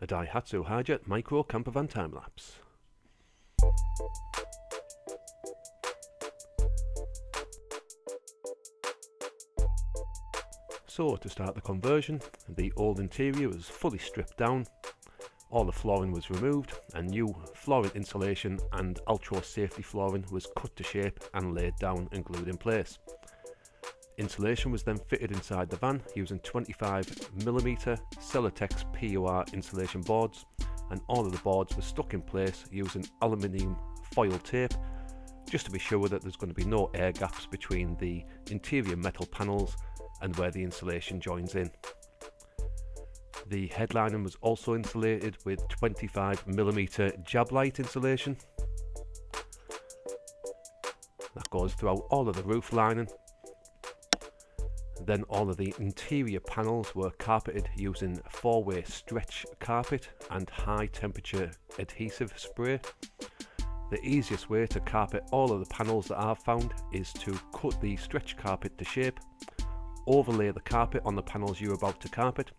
a Daihatsu Hijet micro campervan time lapse. So to start the conversion, the old interior was fully stripped down, all the flooring was removed, and new flooring insulation and Ultra safety flooring was cut to shape and laid down and glued in place. Insulation was then fitted inside the van using 25mm Celotex PUR insulation boards, and all of the boards were stuck in place using aluminium foil tape, just to be sure that there's going to be no air gaps between the interior metal panels and where the insulation joins in. The headlining was also insulated with 25mm jab light insulation. That goes throughout all of the roof lining. Then all of the interior panels were carpeted using 4-way stretch carpet and high temperature adhesive spray. The easiest way to carpet all of the panels that I've found is to cut the stretch carpet to shape, overlay the carpet on the panels you're about to carpet,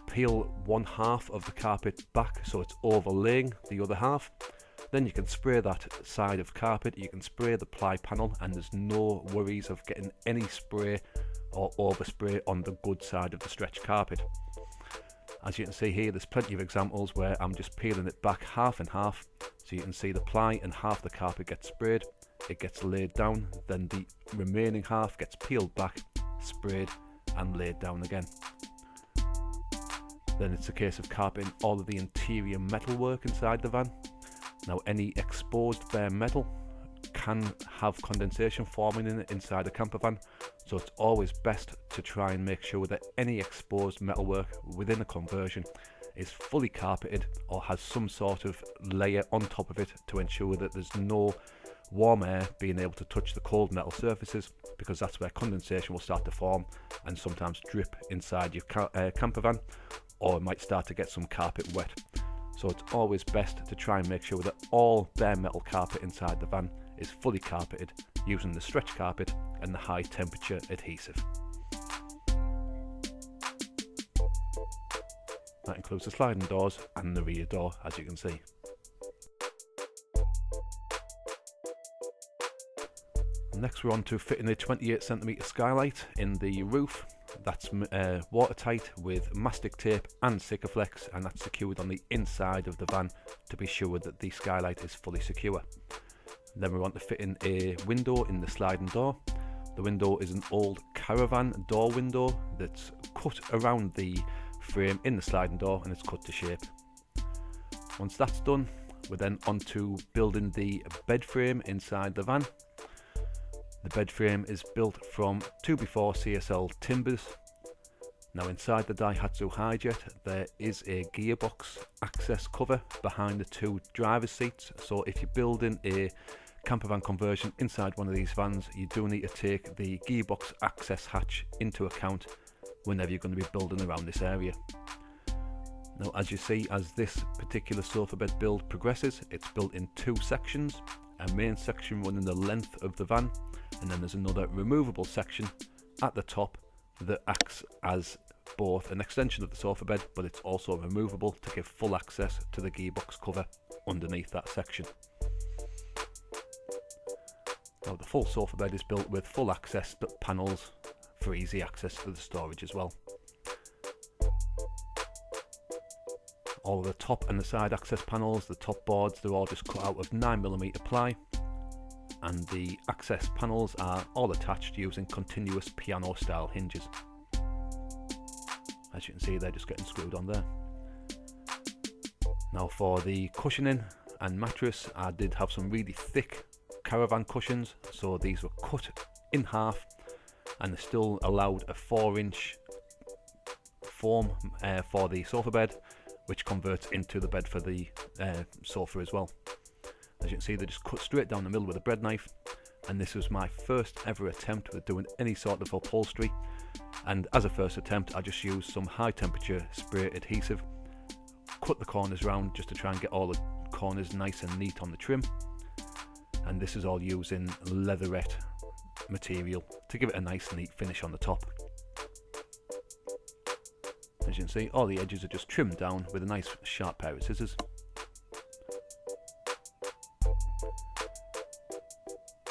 peel one half of the carpet back so it's overlaying the other half. Then you can spray that side of carpet, you can spray the ply panel, and there's no worries of getting any spray or overspray on the good side of the stretch carpet. As you can see here, there's plenty of examples where I'm just peeling it back half and half, so you can see the ply and half the carpet gets sprayed, it gets laid down, then the remaining half gets peeled back, sprayed and laid down again. Then it's a case of carpeting all of the interior metalwork inside the van. Now, any exposed bare metal can have condensation forming in it inside the camper van, so it's always best to try and make sure that any exposed metalwork within a conversion is fully carpeted or has some sort of layer on top of it to ensure that there's no warm air being able to touch the cold metal surfaces, because that's where condensation will start to form and sometimes drip inside your camper van, or it might start to get some carpet wet. So it's always best to try and make sure that all bare metal carpet inside the van is fully carpeted using the stretch carpet and the high temperature adhesive. That includes the sliding doors and the rear door, as you can see. Next we're on to fitting a 28cm skylight in the roof. That's watertight with mastic tape and Sikaflex, and that's secured on the inside of the van to be sure that the skylight is fully secure. Then we want to fit in a window in the sliding door. The window is an old caravan door window that's cut around the frame in the sliding door, and it's cut to shape. Once that's done, we're then on to building the bed frame inside the van. The bed frame is built from 2x4 CSL timbers. Now, inside the Daihatsu Hijet there is a gearbox access cover behind the two driver's seats, so if you're building a campervan conversion inside one of these vans, you do need to take the gearbox access hatch into account whenever you're going to be building around this area. Now, as you see, as this particular sofa bed build progresses, it's built in two sections, a main section running the length of the van, and then there's another removable section at the top that acts as both an extension of the sofa bed, but it's also removable to give full access to the gearbox cover underneath that section. Now, the full sofa bed is built with full access panels for easy access to the storage as well. All of the top and the side access panels, the top boards, they're all just cut out of 9mm ply, and the access panels are all attached using continuous piano style hinges. As you can see, they're just getting screwed on there. Now, for the cushioning and mattress, I did have some really thick caravan cushions, so these were cut in half, and they still allowed a 4-inch form for the sofa bed, which converts into the bed for the sofa as well. As you can see, they just cut straight down the middle with a bread knife, and this was my first ever attempt with doing any sort of upholstery, and as a first attempt I just used some high temperature spray adhesive, cut the corners round just to try and get all the corners nice and neat on the trim, and this is all using leatherette material to give it a nice neat finish on the top. As As you can see, all the edges are just trimmed down with a nice sharp pair of scissors.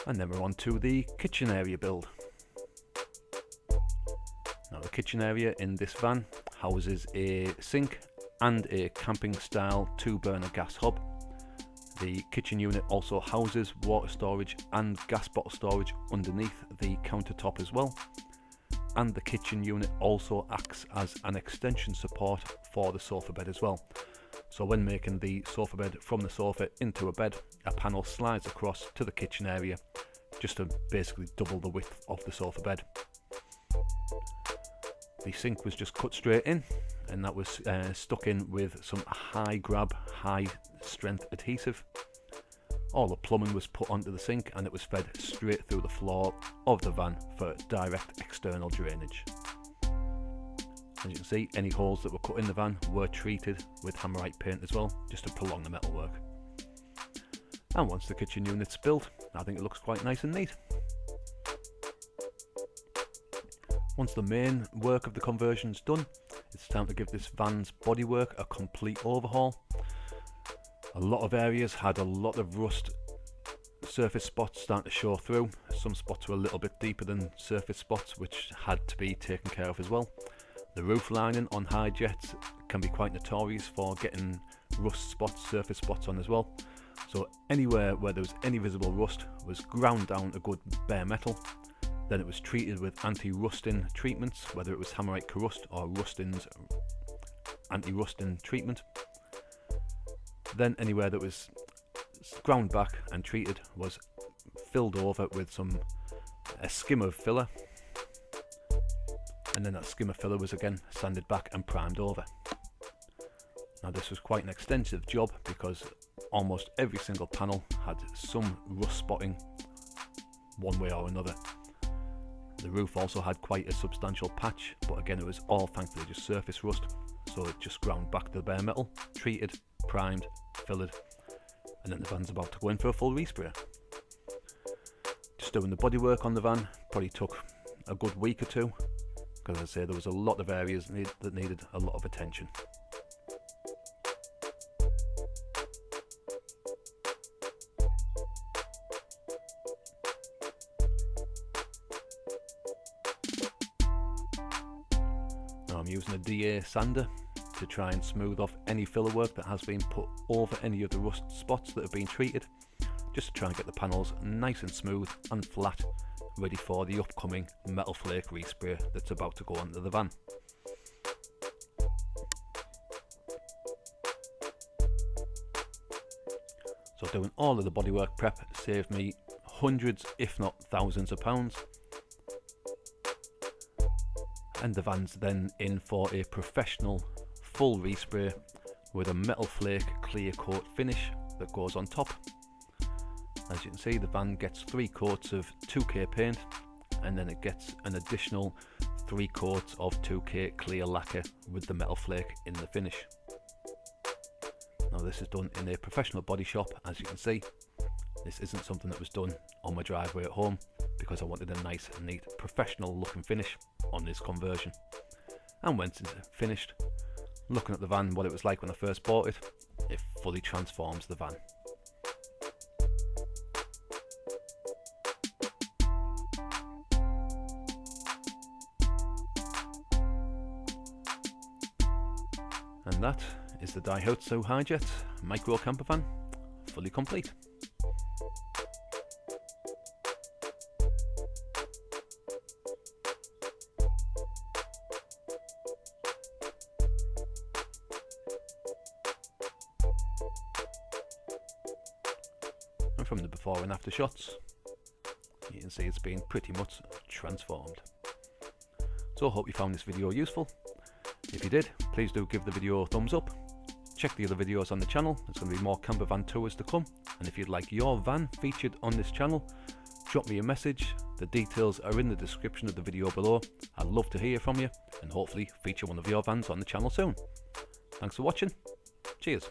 And then we're on to the kitchen area build. Now the kitchen area in this van houses a sink and a camping style 2-burner gas hob. The kitchen unit also houses water storage and gas bottle storage underneath the countertop as well. And the kitchen unit also acts as an extension support for the sofa bed as well. So when making the sofa bed from the sofa into a bed, a panel slides across to the kitchen area just to basically double the width of the sofa bed. The sink was just cut straight in, and that was stuck in with some high grab, high strength adhesive. All the plumbing was put onto the sink and it was fed straight through the floor of the van for direct external drainage. As you can see, any holes that were cut in the van were treated with hammerite paint as well, just to prolong the metalwork. And once the kitchen unit's built, I think it looks quite nice and neat. Once the main work of the conversion's done, it's time to give this van's bodywork a complete overhaul. A lot of areas had a lot of rust surface spots starting to show through. Some spots were a little bit deeper than surface spots, which had to be taken care of as well. The roof lining on Hijets can be quite notorious for getting rust spots, surface spots on as well. So anywhere where there was any visible rust was ground down to good bare metal. Then it was treated with anti-rusting treatments, whether it was Hammerite Corrust or Rustin's anti-rusting treatment. Then anywhere that was ground back and treated was filled over with a skim of filler, and then that skim of filler was again sanded back and primed over. Now this was quite an extensive job because almost every single panel had some rust spotting one way or another. The roof also had quite a substantial patch, but again it was all thankfully just surface rust, so it just ground back to the bare metal, treated, primed, fillered, and then the van's about to go in for a full respray. Just doing the bodywork on the van probably took a good week or two, because as I say, there was a lot of areas that needed a lot of attention. Now I'm using a DA sander to try and smooth off any filler work that has been put over any of the rust spots that have been treated, just to try and get the panels nice and smooth and flat, ready for the upcoming metal flake respray that's about to go onto the van. So doing all of the bodywork prep saved me hundreds if not thousands of pounds, and the van's then in for a professional full respray with a metal flake clear coat finish that goes on top. As you can see, the van gets 3 coats of 2K paint, and then it gets an additional 3 coats of 2K clear lacquer with the metal flake in the finish. Now this is done in a professional body shop, as you can see. This isn't something that was done on my driveway at home, because I wanted a nice, neat, professional looking finish on this conversion. And once it's finished, looking at the van, what it was like when I first bought it, it fully transforms the van. And that is the Daihatsu Hijet micro camper van, fully complete. And from the before and after shots, you can see it's been pretty much transformed. So I hope you found this video useful. If you did, please do give the video a thumbs up. Check the other videos on the channel, there's going to be more camper van tours to come, and if you'd like your van featured on this channel, drop me a message. The details are in the description of the video below. I'd love to hear from you and hopefully feature one of your vans on the channel soon. Thanks for watching. Cheers.